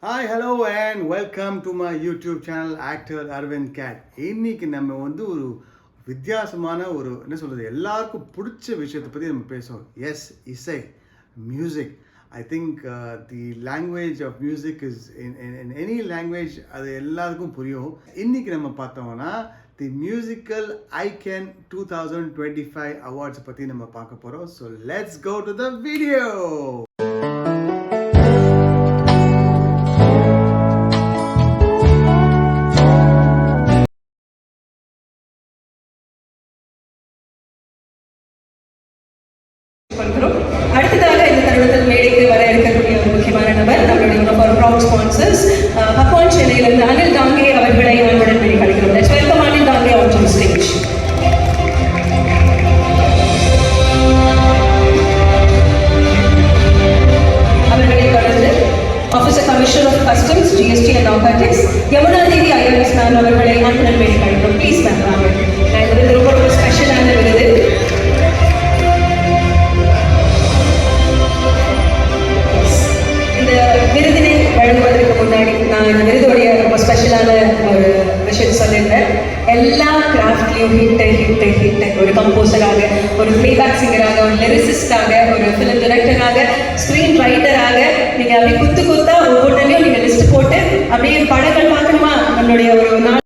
Hi hello and welcome to my YouTube channel actor Aravind கேட். இன்னைக்கு நம்ம வந்து ஒரு வித்தியாசமான என்ன சொல்கிறது, எல்லாருக்கும் பிடிச்ச விஷயத்தை பற்றி நம்ம பேசுவோம். எஸ், இசை, music. I think the language of music is in any language, அது எல்லாருக்கும் புரியும். இன்னைக்கு நம்ம பார்த்தோம்னா தி மியூசிக்கல் ஐகன் 2025 அவார்ட்ஸ் பற்றி நம்ம பார்க்க போகிறோம். So let's go to the video. அடுத்ததாக இந்த தருணத்தில் மேடைக்கு வர இருக்கக்கூடிய ஒரு முக்கியமான நபர், நம்மளுடைய ப்ரௌட் ஸ்பான்சர்ஸ் பக்வான் சென்னையிலிருந்து அனில் தாங்கே அவர்களை அன்புடன் மேடை கழிக்கிறோம். Let's welcome Anil Thange on to stage. அவர்களை தொடர்ந்து officer commissioner of customs, GST and narcotics Yamuna Devi INS ma'am அவர்களை அன்புடன் மேடை கழிக்கிறோம். ப்ளீஸ் மேம் வாங்க. இந்த விருது ரொம்ப ஸ்பெஷலான விருது. விருதினை வழங்குவதற்கு முன்னாடி நான் இந்த விருதுடைய ரொம்ப ஸ்பெஷலான ஒரு விஷயத்தை சொல்லியிருந்தேன். எல்லா கிராஃப்ட்லையும் ஹிட் ஒரு கம்போசராக, ஒரு பிளேபேக் சிங்கராக, ஒரு லிரிசிஸ்டாக, ஒரு ஃபிலிம் டிரெக்டராக, ஸ்க்ரீன் ரைட்டராக, நீங்கள் அப்படியே குத்தா ஒவ்வொன்றையும் நீங்கள் லிஸ்ட் போட்டு அப்படியே படங்கள் பார்க்கணுமா நம்மளுடைய ஒரு நாள்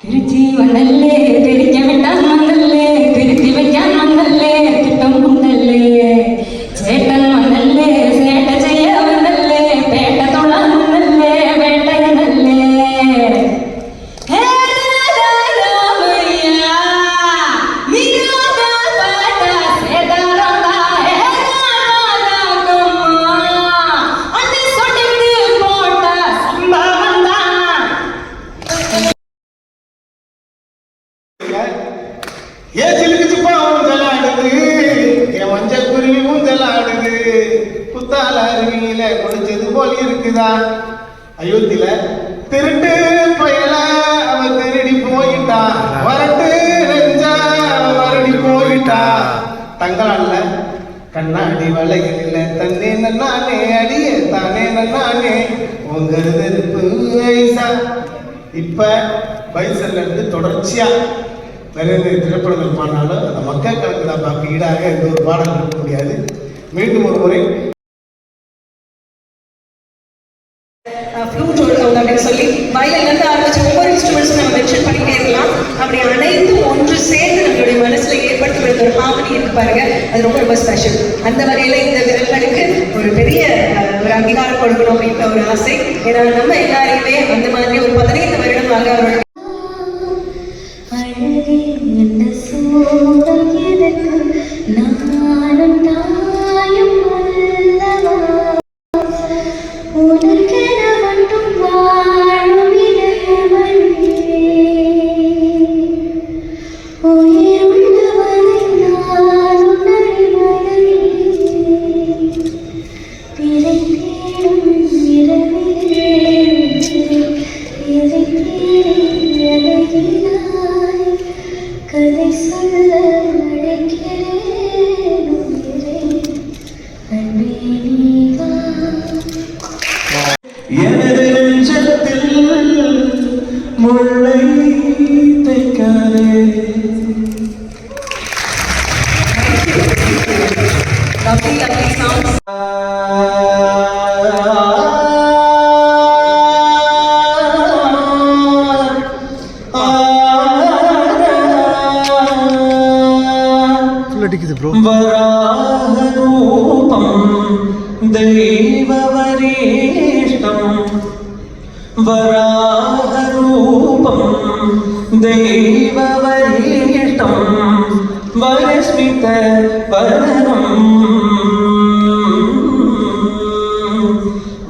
திருச்சி வந்தல்லே தெரிக்க வேண்டாம் வந்தல்லே திருச்சி வைக்கான் வந்தல்லே திட்டம் வந்தல்லே சேட்டன் வந்தல்லே சேட்ட செய்ய வந்தல்லே பேட்ட தொழான் வந்தல்லே வேட்டை வந்தல்லே ஏன் சிலுக்குச்சுப்பாவும் ஜலாடுது, என் மஞ்சள் குருவியும் ஜலாடுது, புத்தால அருவியில குடிச்சது போல் இருக்குதா. அயோத்தியில திருட்டு பயல அவன் திருடி போயிட்டா, வரட்டு நெஞ்சா வரடி போயிட்டா. தங்களால கண்ணாடி வளைகளில் தன்னே நன்னானே அடியே தானே நன்னானே உங்கிறது ஐசா. இப்ப பைசல்ல இருந்து தொடர்ச்சியா நிறைய திரைப்படங்கள் பாடினாலும் அந்த மக்கள் கணக்கு தான் பார்க்க ஈடாக எந்த ஒரு பாடல் இருக்க முடியாது. மீண்டும் ஒரு முறை சொல்லி வயலிலிருந்து ஆரம்பிச்சு ஒவ்வொரு இன்ஸ்ட்ருமெண்ட்ஸும் நம்ம மென்ஷன் பண்ணிட்டே இருக்கலாம். அப்படி அனைத்தும் ஒன்று சேர்ந்து நம்மளுடைய மனசுல ஏற்படுத்துவது ஒரு ஹார்மனி இருக்கு பாருங்க, அது ரொம்ப ரொம்ப ஸ்பெஷல். அந்த வகையில இந்த விரல்களுக்கு ஒரு பெரிய ஒரு அங்கீகாரம் கொடுக்கணும் அப்படின்ற ஒரு ஆசை. ஏன்னா நம்ம எல்லாரையுமே அந்த மாதிரி ஒரு 15 வருடமாக அவருடைய கதை சொல்ல எனது நெஞ்சத்தில் முல்லை தைக்காதே. lovely sounds. அடிக்குது ப்ரோ. வராகரூபம் தெய்வவரீஷ்டம் வராகரூபம் தெய்வவரீஷ்டம் வரஸ்மித வரணம்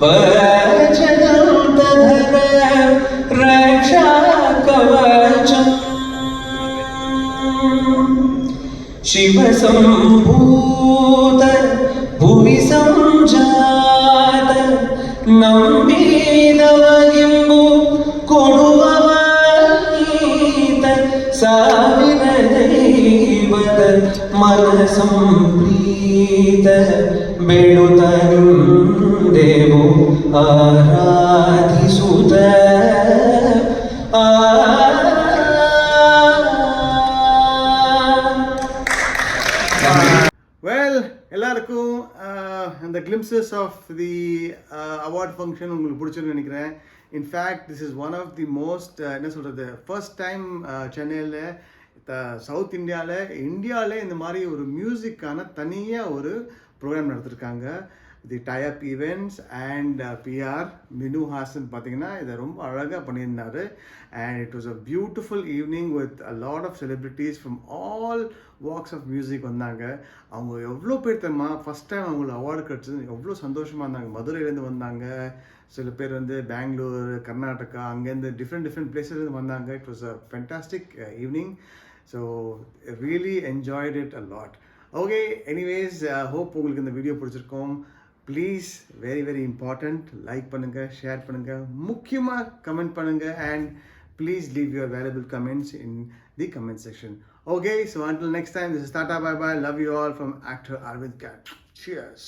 வஜனம் ததர ரக்ஷா கவச்சம் शिवसम्भूत भुवि सञ्जात नम्बीदवगिम्बु कोडुववनीत ಸಾವಿರ ದೈವದ ಮನಸಂಪ್ರೀತ ಬೇಡುತ್ತನಿಂದೆವು ಆರಾಧಿಸುತ್ತ வெல் எல்லாருக்கும் அந்த glimpses of the award function உங்களுக்கு பிடிச்சிருன்னு நினைக்கிறேன். In fact this is one of the most என்ன சொல்கிறது ஃபர்ஸ்ட் டைம் சென்னையில் சவுத் இந்தியாவில் இந்த மாதிரி ஒரு மியூசிக்கான தனியாக ஒரு ப்ரோக்ராம் நடத்திருக்காங்க. The type events and PR Minu Haasan பார்த்தீங்கன்னா இதை ரொம்ப அழகாக பண்ணியிருந்தார். And it was a beautiful evening with a lot of celebrities from all walks of music வந்தாங்க. அவங்க எவ்வளோ பேர் தெரியுமா ஃபஸ்ட் டைம் அவங்களுக்கு அவார்டு கிடச்சது எவ்வளோ சந்தோஷமாக இருந்தாங்க. மதுரையிலேருந்து வந்தாங்க, சில பேர் வந்து பெங்களூர், கர்நாடகா, அங்கேருந்து டிஃப்ரெண்ட் பிளேஸ்லேருந்து வந்தாங்க. It was a fantastic evening. So really enjoyed it a lot. Okay, anyways hope உங்களுக்கு இந்த வீடியோ பிடிச்சிருக்கோம். Please very very important, like பண்ணுங்கள், ஷேர் பண்ணுங்கள், முக்கியமாக கமெண்ட் பண்ணுங்கள், and please leave your valuable comments in the comment section. Okay, so until next time, this is Tata, bye bye, love you all from actor Arvind Cat. Cheers.